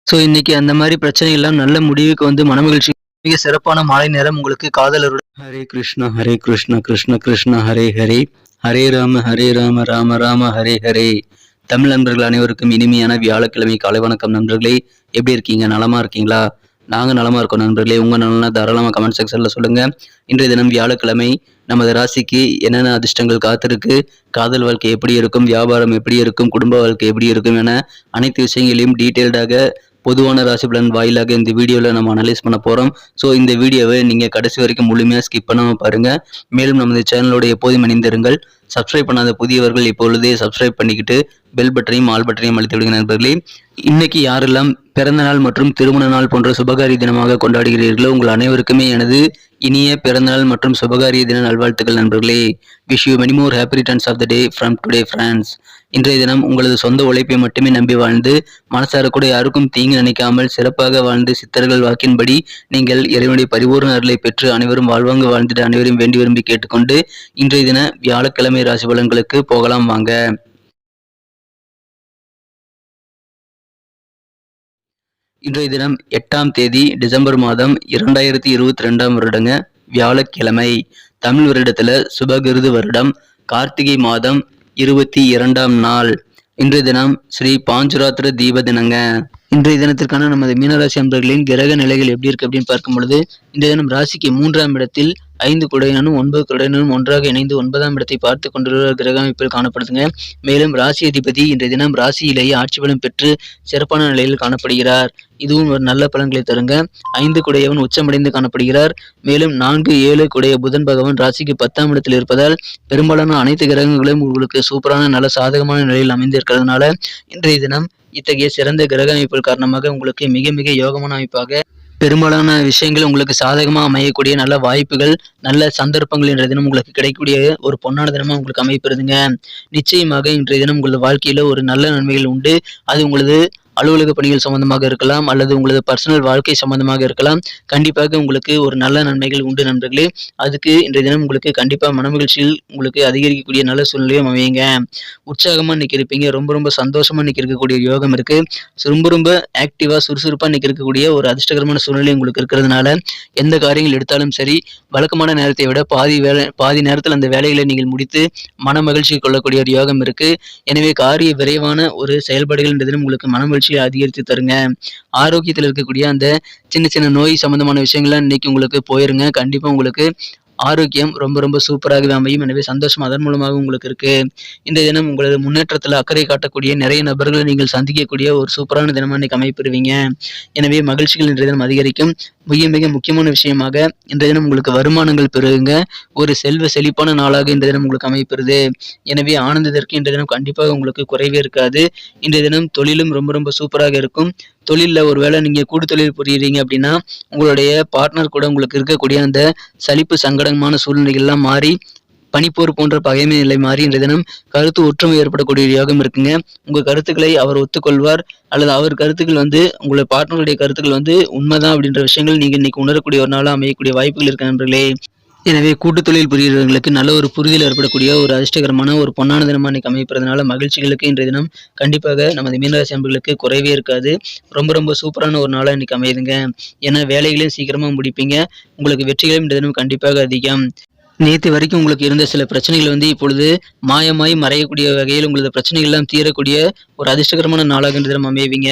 So இன்னைக்கு அந்த மாதிரி பிரச்சனை எல்லாம் நல்ல முடிவுக்கு வந்து மனமகிழ்ச்சி மிக சிறப்பான மாலை நேரம் உங்களுக்கு காதலருடன். ஹரே கிருஷ்ணா கிருஷ்ண கிருஷ்ண ஹரே ஹரே, ஹரே ராம ராம ராம ஹரே ஹரே. தமிழ் நண்பர்கள் அனைவருக்கும் இனிமையான வியாழக்கிழமை காலை வணக்கம் நண்பர்களே. எப்படி இருக்கீங்க? நலமா இருக்கீங்களா? நாங்கள் நலமா இருக்கோம் நண்பர்களே. உங்கள் நலனா தாராளமாக கமெண்ட் செக்ஷனில் சொல்லுங்கள். இன்றைய தினம் வியாழக்கிழமை நமது ராசிக்கு என்னென்ன அதிர்ஷ்டங்கள் காத்திருக்கு, காதல் வாழ்க்கை எப்படி இருக்கும், வியாபாரம் எப்படி இருக்கும், குடும்ப வாழ்க்கை எப்படி இருக்கும் என அனைத்து விஷயங்களையும் டீட்டெயில்டாக பொதுவான ராசி பலன் வாயிலாக இந்த வீடியோவில் நம்ம அனலைஸ் பண்ண போகிறோம். ஸோ இந்த வீடியோவை நீங்கள் கடைசி வரைக்கும் முழுமையாக ஸ்கிப் பண்ணாமல் பாருங்கள். மேலும் நமது சேனலோட எப்போதும் இணைந்திருங்கள். சப்ஸ்கிரைப் பண்ணாத புதியவர்கள் இப்பொழுதே சப்ஸ்கிரைப் பண்ணிக்கிட்டு பெல் பட்டனையும் ஆல் பட்டனையும் அழுத்தி விடுங்க நண்பர்களே. இன்னைக்கு யாரெல்லாம் பிறந்த நாள் மற்றும் திருமண நாள் போன்ற சுபகாரிய தினமாக கொண்டாடுகிறீர்களோ உங்கள் அனைவருக்குமே எனது இனிய பிறந்தநாள் மற்றும் சுபகாரிய தின நல்வாழ்த்துக்கள் நண்பர்களே. Wish you many more happy returns of the day from today friends. இன்றைய தினம் உங்களது சொந்த உழைப்பை மட்டுமே நம்பி வாழ்ந்து மனசார கூட யாருக்கும் தீங்கு நினைக்காமல் சிறப்பாக வாழ்ந்து சித்தர்கள் வாக்கின்படி நீங்கள் இறைவனுடைய பரிபூர்ண அருளை பெற்று அனைவரும் வாழ்வாங்க வாழ்ந்துட்டு அனைவரும் வேண்டி விரும்பி கேட்டுக்கொண்டு இன்றைய தின வியாழக்கிழமை ராசி பலன்களுக்கு போகலாம் வாங்க. இன்றைய தினம் 8ஆம் தேதி டிசம்பர் மாதம் 2022 வருடங்க வியாழக்கிழமை. தமிழ் வருடத்துல சுபகிருது வருடம் கார்த்திகை மாதம் 22ஆம் நாள். இன்றைய தினம் ஸ்ரீ பாஞ்சுராத்திர தீப தினங்க. இன்றைய தினத்திற்கான நமது மீனராசி அன்பர்களின் கிரக நிலைகள் எப்படி இருக்கு அப்படின்னு பார்க்கும் பொழுது இன்றைய தினம் ராசிக்கு 3ஆம் இடத்தில் 5 குடையனும் 9 குடையனும் ஒன்றாக இணைந்து 9ஆம் இடத்தை பார்த்து கொண்டுள்ள கிரக அமைப்பில் காணப்படுதுங்க. மேலும் ராசி அதிபதி இன்றைய தினம் ராசியிலேயே ஆட்சி பலம் பெற்று சிறப்பான நிலையில் காணப்படுகிறார். இதுவும் ஒரு நல்ல பலன்களை தருங்க. 5 குடையவன் உச்சமடைந்து காணப்படுகிறார். மேலும் 4, 7 குடைய புதன் பகவான் ராசிக்கு 10ஆம் இடத்தில் இருப்பதால் பெரும்பாலான அனைத்து கிரகங்களும் உங்களுக்கு சூப்பரான நல்ல சாதகமான நிலையில் அமைந்திருக்கிறதுனால இன்றைய தினம் இத்தகைய சிறந்த கிரக அமைப்புகள் காரணமாக உங்களுக்கு மிக மிக யோகமான அமைப்பாக பெரும்பாலான விஷயங்கள் உங்களுக்கு சாதகமாக அமையக்கூடிய நல்ல வாய்ப்புகள் நல்ல சந்தர்ப்பங்கள் இன்றைய தினம் உங்களுக்கு கிடைக்கக்கூடிய ஒரு பொன்னான தினமாக உங்களுக்கு அமைப்பிருதுங்க. நிச்சயமாக இன்றைய தினம் உங்களது வாழ்க்கையில ஒரு நல்ல நன்மைகள் உண்டு. அது உங்களது அலுவலக பணிகள் சம்பந்தமாக இருக்கலாம் அல்லது உங்களது பர்சனல் வாழ்க்கை சம்பந்தமாக இருக்கலாம். கண்டிப்பாக உங்களுக்கு ஒரு நல்ல நன்மைகள் உண்டு நண்பர்களே. அதுக்கு இன்றைய தினம் உங்களுக்கு கண்டிப்பாக மனமகிழ்ச்சியில் உங்களுக்கு அதிகரிக்கக்கூடிய நல்ல சூழ்நிலையும் அமையுங்க. உற்சாகமா இன்னைக்கு இருப்பீங்க. ரொம்ப ரொம்ப சந்தோஷமா இன்னைக்கு இருக்கக்கூடிய யோகம் இருக்கு. ரொம்ப ஆக்டிவா சுறுசுறுப்பா இன்னைக்கு இருக்கக்கூடிய ஒரு அதிர்ஷ்டகரமான சூழ்நிலை உங்களுக்கு இருக்கிறதுனால எந்த காரியங்கள் எடுத்தாலும் சரி வழக்கமான நேரத்தை விட பாதி நேரத்தில் அந்த வேலைகளை நீங்கள் முடித்து மன மகிழ்ச்சி கொள்ளக்கூடிய ஒரு யோகம் இருக்கு. எனவே காரிய விரைவான ஒரு செயல்பாடுகள் இன்றைய தினம் உங்களுக்கு மனமகிழ்ச்சி அதிகரித்து தருங்க. ஆரோக்கியத்தில் இருக்கக்கூடிய அந்த சின்ன சின்ன நோய் சம்பந்தமான விஷயங்கள்லாம் இன்னைக்கு உங்களுக்கு போயிருங்க. கண்டிப்பா உங்களுக்கு ஆரோக்கியம் ரொம்ப ரொம்ப சூப்பராகவே அமையும். எனவே சந்தோஷம் அதன் மூலமாக உங்களுக்கு இருக்கு. இந்த தினம் உங்களது முன்னேற்றத்தில் அக்கறை காட்டக்கூடிய நிறைய நபர்களை நீங்கள் சந்திக்கக்கூடிய ஒரு சூப்பரான தினமா இன்னைக்கு அமைப்பெறுவீங்க. எனவே மகிழ்ச்சிகள் இன்றைய தினம் அதிகரிக்கும். மிக மிக முக்கியமான விஷயமாக இன்றைய தினம் உங்களுக்கு வருமானங்கள் பெறுங்க. ஒரு செல்வ செழிப்பான நாளாக இன்றைய தினம் உங்களுக்கு அமைப்பெறுது. எனவே ஆனந்தத்திற்கு இன்றைய தினம் கண்டிப்பாக உங்களுக்கு குறைவே இருக்காது. இன்றைய தினம் தொழிலும் ரொம்ப ரொம்ப சூப்பராக இருக்கும். தொழிலில் ஒருவேளை நீங்க கூட்டு தொழில் புரியுறீங்க அப்படின்னா உங்களுடைய பார்ட்னர் கூட உங்களுக்கு இருக்கக்கூடிய அந்த சலிப்பு சங்கடமான சூழ்நிலைகள்லாம் மாறி பனிப்போர் போன்ற பகைமை நிலை மாறி இன்றைய தினம் கருத்து ஒற்றுமை ஏற்படக்கூடிய யோகம் இருக்குங்க. உங்க கருத்துக்களை அவர் ஒத்துக்கொள்வார் அல்லது அவர் கருத்துக்கள் உங்களுடைய பார்ட்னருடைய கருத்துக்கள் உண்மைதான் அப்படின்ற விஷயங்கள் நீங்க இன்னைக்கு உணரக்கூடிய ஒரு நாளாக அமையக்கூடிய வாய்ப்புகள் இருக்கு நண்பர்களே. எனவே கூட்டு தொழில் புரிகிறவர்களுக்கு நல்ல ஒரு புரிதல் ஏற்படக்கூடிய ஒரு அதிர்ஷ்டகரமான ஒரு பொன்னான தினமாக இன்னைக்கு அமைப்பதனால மகிழ்ச்சிகளுக்கு இன்றைய தினம் கண்டிப்பாக நமது மீனராசி அன்பர்களுக்கு குறைவே இருக்காது. ரொம்ப ரொம்ப சூப்பரான ஒரு நாளாக இன்னைக்கு அமையுதுங்க. ஏன்னா வேலைகளையும் சீக்கிரமா முடிப்பீங்க. உங்களுக்கு வெற்றிகளும் இன்றைய தினம் கண்டிப்பாக அதிகம். நேற்று வரைக்கும் உங்களுக்கு இருந்த சில பிரச்சனைகள் இப்பொழுது மாயமாய் மறையக்கூடிய வகையில் உங்களது பிரச்சனைகள் எல்லாம் தீரக்கூடிய ஒரு அதிர்ஷ்டகரமான நாளாக இன்றைய தினம் அமைவீங்க.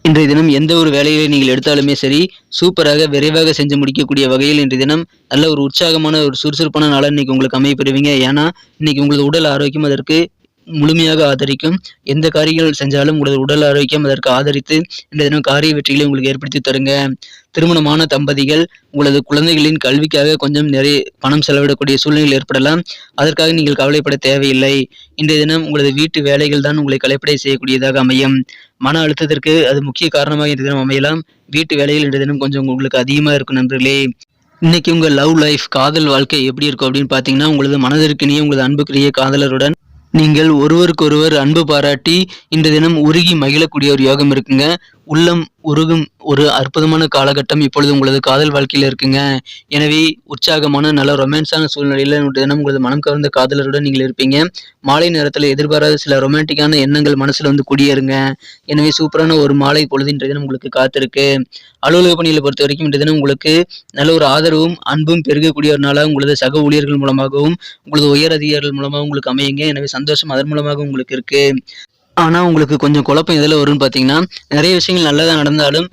இன்றைய தினம் எந்த ஒரு வேலைகளை நீங்கள் எடுத்தாலுமே சரி சூப்பராக விரைவாக செஞ்சு முடிக்கக்கூடிய வகையில் இன்றைய தினம் நல்ல ஒரு உற்சாகமான ஒரு சுறுசுறுப்பான நாளாக இன்னைக்கு உங்களுக்கு அமைப்பெறுவீங்க. ஏன்னா இன்னைக்கு உங்களது உடல் ஆரோக்கியம் அதற்கு முழுமையாக ஆதரிக்கும். எந்த காரியங்கள் செஞ்சாலும் உங்களது உடல் ஆரோக்கியம் அதற்கு ஆதரித்து இந்த தினம் காரிய வெற்றிகளை உங்களுக்கு ஏற்படுத்தி தருங்க. திருமணமான தம்பதிகள் உங்களது குழந்தைகளின் கல்விக்காக கொஞ்சம் நிறைய பணம் செலவிடக்கூடிய சூழ்நிலைகள் ஏற்படலாம். அதற்காக நீங்கள் கவலைப்பட தேவையில்லை. இன்றைய தினம் உங்களது வீட்டு வேலைகள் தான் உங்களை கலைப்படை செய்யக்கூடியதாக அமையும். மன அழுத்தத்திற்கு அது முக்கிய காரணமாக இன்றைய தினம் அமையலாம். வீட்டு வேலைகள் இன்றைய தினம் கொஞ்சம் உங்களுக்கு அதிகமாக இருக்கும் நண்பர்களே. இன்னைக்கு உங்க லவ் லைஃப் காதல் வாழ்க்கை எப்படி இருக்கும் அப்படின்னு பார்த்தீங்கன்னா உங்களது மனதிற்கினிய உங்களது அன்புக்குரிய காதலருடன் நீங்கள் ஒருவருக்கொருவர் அன்பு பாராட்டி இன்றைய தினம் உருகி மகிழக்கூடிய ஒரு யோகம் இருக்குங்க. உள்ளம் உருகும் ஒரு அற்புதமான காலகட்டம் இப்பொழுது உங்களது காதல் வாழ்க்கையில இருக்குங்க. எனவே உற்சாகமான நல்ல ரொமான்ஸான சூழ்நிலையில இன்றைய தினம் உங்களது மனம் கவர்ந்த காதலருடன் நீங்கள் இருப்பீங்க. மாலை நேரத்துல எதிர்பாராத சில ரொமான்டிக்கான எண்ணங்கள் மனசுல வந்து குடியேறுங்க. எனவே சூப்பரான ஒரு மாலை பொழுது இன்றைய தினம் உங்களுக்கு காத்திருக்கு. அலுவலக பணிகளை பொறுத்த வரைக்கும் இன்றைய தினம் உங்களுக்கு நல்ல ஒரு ஆதரவும் அன்பும் பெருகக்கூடிய ஒரு நாளாக உங்களது சக ஊழியர்கள் மூலமாகவும் உங்களது உயர் அதிகாரிகள் மூலமாக உங்களுக்கு அமையுங்க. எனவே சந்தோஷம் அதன் மூலமாக உங்களுக்கு இருக்கு. ஆனா உங்களுக்கு கொஞ்சம் குழப்பம் எதுல வரும்னு பார்த்தீங்கன்னா, நிறைய விஷயங்கள் நல்லதா நடந்தாலும்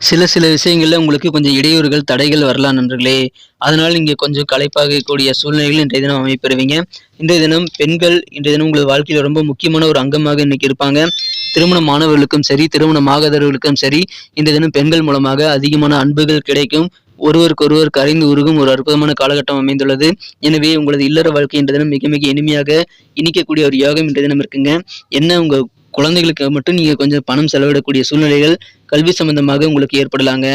சில விஷயங்கள்ல உங்களுக்கு கொஞ்சம் இடையூறுகள், தடைகள் வரலாம் நண்பர்களே. அதனால நீங்க கொஞ்சம் களைப்பாகக்கூடிய சூழ்நிலைகள் இன்றைய தினம் அமைப்பெறுவீங்க. இன்றைய தினம் பெண்கள் இன்றைய தினம் உங்களது வாழ்க்கையில ரொம்ப முக்கியமான ஒரு அங்கமாக இன்னைக்கு இருப்பாங்க. திருமணமானவர்களுக்கும் சரி, திருமணமாகாதவர்களுக்கும் சரி, இன்றைய தினம் பெண்கள் மூலமாக அதிகமான அன்புகள் கிடைக்கும். ஒருவருக்கொருவர் கரைந்து உருகும் ஒரு அற்புதமான காலகட்டம் அமைந்துள்ளது. எனவே உங்களது இல்லற வாழ்க்கை இன்றைய தினம் மிக மிக இனிமையாக இனிக்கக்கூடிய ஒரு யோகம் இன்றைய தினம் இருக்குங்க. என்ன உங்க குழந்தைகளுக்கு மட்டும் நீங்க கொஞ்சம் பணம் செலவிடக்கூடிய சூழ்நிலைகள் கல்வி சம்பந்தமாக உங்களுக்கு ஏற்படலாங்க.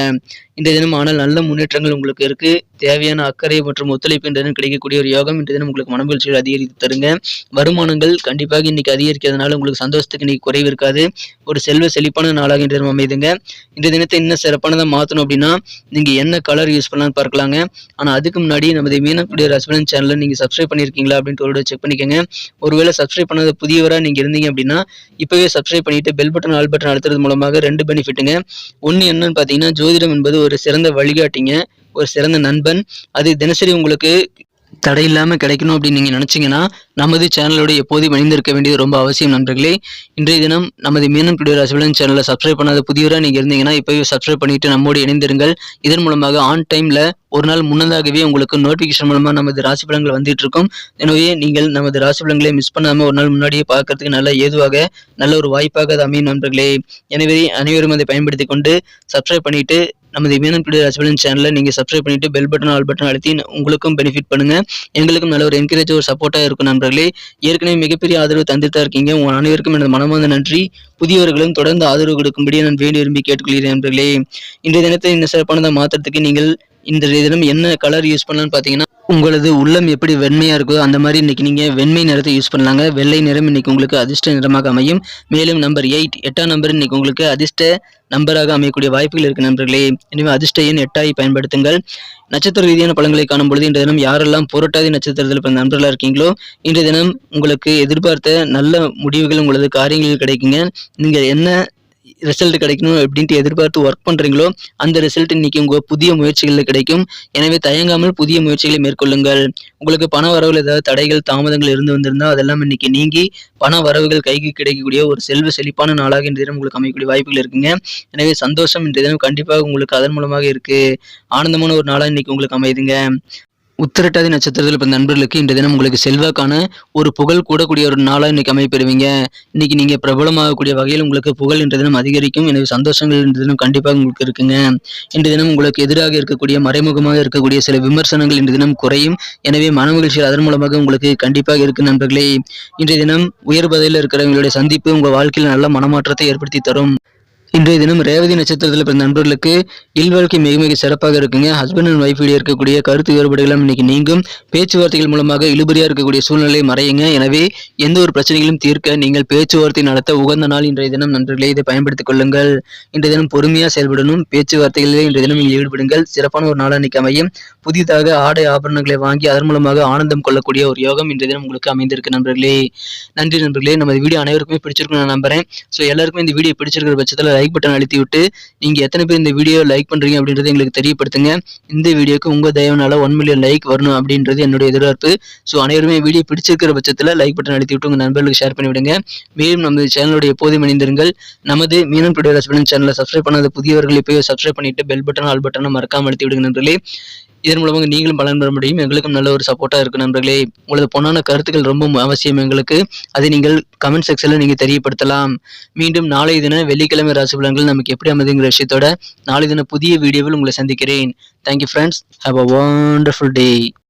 இன்றைய தினம் ஆனால் நல்ல முன்னேற்றங்கள் உங்களுக்கு இருக்கு. தேவையான அக்கறை மற்றும் ஒத்துழைப்பு இன்றைய தினம் கிடைக்கக்கூடிய ஒரு யோகம் இன்றைய தினம் உங்களுக்கு மனமகிழ்ச்சியை அதிகரித்து தருங்க. வருமானங்கள் கண்டிப்பாக இன்னைக்கு அதிகரிக்கிறதுனால உங்களுக்கு சந்தோஷத்துக்கு இன்னைக்கு குறைவு இருக்காது. ஒரு செல்வ செழிப்பான நாளாக இன்றைய தினம் அமைதுங்க. இன்றைய தினத்தை இன்னும் சிறப்பானதாக மாற்றணும் அப்படின்னா நீங்க என்ன கலர் யூஸ் பண்ணலாம்னு பார்க்கலாங்க. ஆனா அதுக்கு முன்னாடி நமது மீனக்குடிய ரசபலன் சேனலை நீங்க சப்ஸ்கிரைப் பண்ணியிருக்கீங்களா அப்படின்ட்டு ஒரு செக் பண்ணிக்கோங்க. ஒருவேளை சப்ஸ்கிரைப் பண்ணாத புதியவரா நீங்க இருந்தீங்க அப்படின்னா இப்பவே சப்ஸ்கிரைப் பண்ணிட்டு பெல் பட்டன் ஆல் பட்டன் அழுத்துறது மூலமாக 2 பெனிஃபிட்டுங்க. ஒன்று என்னன்னு பார்த்தீங்கன்னா, ஜோதிடம் என்பது ஒரு சிறந்த வழிகாட்டிங்க, ஒரு சிறந்த நண்பன். அது தினசரி உங்களுக்கு தடையில்லாம கிடைக்கணும் அப்படின்னு நீங்க நினைச்சீங்கன்னா நமது சேனலோட எப்போதும் இணைந்திருக்க வேண்டியது ரொம்ப அவசியம் நண்பர்களே. இன்றைய தினம் நமது மீனம் குடிய ரசபலன் சேனலை சப்ஸ்கிரைப் பண்ணாத புதியவராக நீங்க இருந்தீங்கன்னா இப்போவே சப்ஸ்கிரைப் பண்ணிட்டு நம்மோடு இணைந்திருங்கள். இதன் மூலமாக ஆன் டைம்ல ஒரு நாள் முன்னதாகவே உங்களுக்கு நோட்டிஃபிகேஷன் மூலமா நமது ராசி பலன்கள் வந்துட்டு இருக்கும். எனவே நீங்கள் நமது ராசி பலன்களை மிஸ் பண்ணாம ஒரு நாள் முன்னாடியே பார்க்கறதுக்கு நல்ல ஏதுவாக நல்ல ஒரு வாய்ப்பாக அது அமையும் நண்பர்களே. எனவே அனைவரும் அதை பயன்படுத்தி கொண்டு சப்ஸ்கிரைப் பண்ணிட்டு நமது மீனம் குடிய ரசபலன் சேனலை நீங்க சப்ஸ்கிரைப் பண்ணிட்டு பெல் பட்டன் ஆல் பட்டன் அழுத்தி உங்களுக்கும் பெனிஃபிட் பண்ணுங்க. எங்களுக்கும் நல்ல ஒரு என்கரேஜ் ஒரு சப்போர்ட்டா இருக்கும் நண்பர்களே. ஏற்கனவே மிகப்பெரிய ஆதரவு தந்துட்டு தான் இருக்கீங்க. உங்க அனைவருக்கும் எனது மனமார்ந்த நன்றி. புதியவர்களும் தொடர்ந்து ஆதரவு கொடுக்கும்படி நான் வேண்டி விரும்பி கேட்டுக்கொள்கிறேன் நண்பர்களே. இன்றைய தினத்தை இந்த சிறப்பானதை மாற்றத்துக்கு நீங்கள் இன்றைய தினம் என்ன கலர் யூஸ் பண்ணலாம்னு பார்த்தீங்கன்னா உங்களது உள்ளம் எப்படி வெண்மையா இருக்கோ அந்த மாதிரி இன்னைக்கு நீங்க வெண்மை நிறத்தை யூஸ் பண்ணலாங்க. வெள்ளை நிறம் இன்னைக்கு உங்களுக்கு அதிர்ஷ்ட நிறமாக அமையும். மேலும் நம்பர் 8 நம்பர் இன்னைக்கு உங்களுக்கு அதிர்ஷ்ட நம்பராக அமையக்கூடிய வாய்ப்புகள் இருக்கு நண்பர்களே. எனவே அதிர்ஷ்ட எண் 8 பயன்படுத்துங்கள். நட்சத்திர ரீதியான பலன்களை காணும் பொழுது இன்றைய தினம் யாரெல்லாம் புரட்டாதி நட்சத்திரத்தில் பிறந்த நண்பர்களாக இருக்கீங்களோ இன்றைய தினம் உங்களுக்கு எதிர்பார்த்த நல்ல முடிவுகள் உங்களது காரியங்களில் கிடைக்குங்க. நீங்க என்ன ரிசல்ட் கிடைக்கணும் அப்படின்ட்டு எதிர்பார்த்து ஒர்க் பண்றீங்களோ அந்த ரிசல்ட் இன்னைக்கு உங்க புதிய முயற்சிகளில் கிடைக்கும். எனவே தயங்காமல் புதிய முயற்சிகளை மேற்கொள்ளுங்கள். உங்களுக்கு பண வரவுகள் ஏதாவது தடைகள் தாமதங்கள் இருந்து வந்திருந்தா அதெல்லாம் இன்னைக்கு நீங்கி பண வரவுகள் கைக்கு கிடைக்கக்கூடிய ஒரு செல்வ செழிப்பான நாளாக இன்றைய தினம் உங்களுக்கு அமையக்கூடிய வாய்ப்புகள் இருக்குங்க. எனவே சந்தோஷம் இன்றைய தினம் கண்டிப்பாக உங்களுக்கு அதன் மூலமாக இருக்கு. ஆனந்தமான ஒரு நாளா இன்னைக்கு உங்களுக்கு அமையுதுங்க. உத்திரட்டாதி நட்சத்திரத்தில் பிறந்த நண்பர்களுக்கு இன்றைய தினம் உங்களுக்கு செல்வாக்கான ஒரு புகழ் கூடக்கூடிய ஒரு நாளாக இன்னைக்கு அமைப்பெறுவீங்க. இன்னைக்கு நீங்க பிரபலமாகக்கூடிய வகையில் உங்களுக்கு புகழ் இன்றைய தினம் அதிகரிக்கும். எனவே சந்தோஷங்கள் இன்றைய தினம் கண்டிப்பாக உங்களுக்கு இருக்குங்க. இன்றைய தினம் உங்களுக்கு எதிராக இருக்கக்கூடிய மறைமுகமாக இருக்கக்கூடிய சில விமர்சனங்கள் இன்றைய தினம் குறையும். எனவே மனமகிழ்ச்சி அதன் மூலமாக உங்களுக்கு கண்டிப்பாக இருக்கு நண்பர்களே. இன்றைய தினம் உயர் பதவியில் இருக்கிறவங்களுடைய சந்திப்பு உங்க வாழ்க்கையில் நல்ல மனமாற்றத்தை ஏற்படுத்தி தரும். இன்றைய தினம் ரேவதி நட்சத்திரத்தில் பிறந்த நண்பர்களுக்கு இல்வாழ்க்கை மிக மிக சிறப்பாக இருக்குங்க. ஹஸ்பண்ட் அண்ட் ஒய்ஃப் இடையே இருக்கக்கூடிய கருத்து வேறுபாடுகளும் இன்னைக்கு நீங்கும். பேச்சுவார்த்தைகள் மூலமாக இழுபறியா இருக்கக்கூடிய சூழ்நிலை மறையுங்க. எனவே எந்த ஒரு பிரச்சனைகளும் தீர்க்க நீங்கள் பேச்சுவார்த்தை நடத்த உகந்த நாள் இன்றைய தினம் நண்பர்களே. இதை பயன்படுத்திக் கொள்ளுங்கள். இன்றைய தினம் பொறுமையா செயல்படணும். பேச்சுவார்த்தைகளிலே இன்றைய தினம் நீங்கள் ஈடுபடுங்கள். சிறப்பான ஒரு நாள் இன்னைக்கு அமையும். புதிதாக ஆடை ஆபரணங்களை வாங்கி அதன் மூலமாக ஆனந்தம் கொள்ளக்கூடிய ஒரு யோகம் இன்றைய தினம் உங்களுக்கு அமைந்திருக்கு நண்பர்களே. நன்றி நண்பர்களே. நம்ம வீடியோ அனைவருக்குமே பிடிச்சிருக்கும் நான் நம்புறேன். ஸோ எல்லாருக்குமே இந்த வீடியோ பிடிச்சிருக்கிற பட்சத்தில் லைக் பட்டன் அழுத்தி விட்டு நீங்க எத்தனை பேர் இந்த வீடியோ லைக் பண்றீங்க அப்படின்றத எங்களுக்கு தெரியப்படுத்துங்க. இந்த வீடியோக்கு உங்க தயவுனால 1 மில்லியன் லைக் வரணும் அப்படின்றது என்னுடைய எதிர்பார்ப்பு. ஸோ அனைவருமே வீடியோ பிடிச்சிருக்கிற பட்சத்தில் லைக் பட்டன் அழுத்தி விட்டு உங்க நண்பர்களுக்கு ஷேர் பண்ணி விடுங்க. மேலும் நமது சேனலோட எப்போதும் இணைந்திருங்கள். நமது மீனம் குடிய ரசபலன் சேனலை சப்ஸ்கிரைப் பண்ணாத புதியவர்கள் இப்போயே சப்ஸ்கிரைப் பண்ணிட்டு பெல் பட்டன் ஆல் பட்டனை மறக்காம அழுத்தி விடுங்க நண்பர்களே. இதன் மூலமாக நீங்களும் பலன் பெற முடியும். எங்களுக்கும் நல்ல ஒரு சப்போர்ட்டா இருக்கு நண்பர்களே. உங்களது பொன்னான கருத்துக்கள் ரொம்ப அவசியம் எங்களுக்கு. அதை நீங்கள் கமெண்ட் செக்ஷன்ல நீங்க தெரியப்படுத்தலாம். மீண்டும் நாளை தின வெள்ளிக்கிழமை ராசி பலன்கள் நமக்கு எப்படி அமைதுங்கிற விஷயத்தோட நாளை தின புதிய வீடியோவில் உங்களை சந்திக்கிறேன். Thank you friends. Have a wonderful day.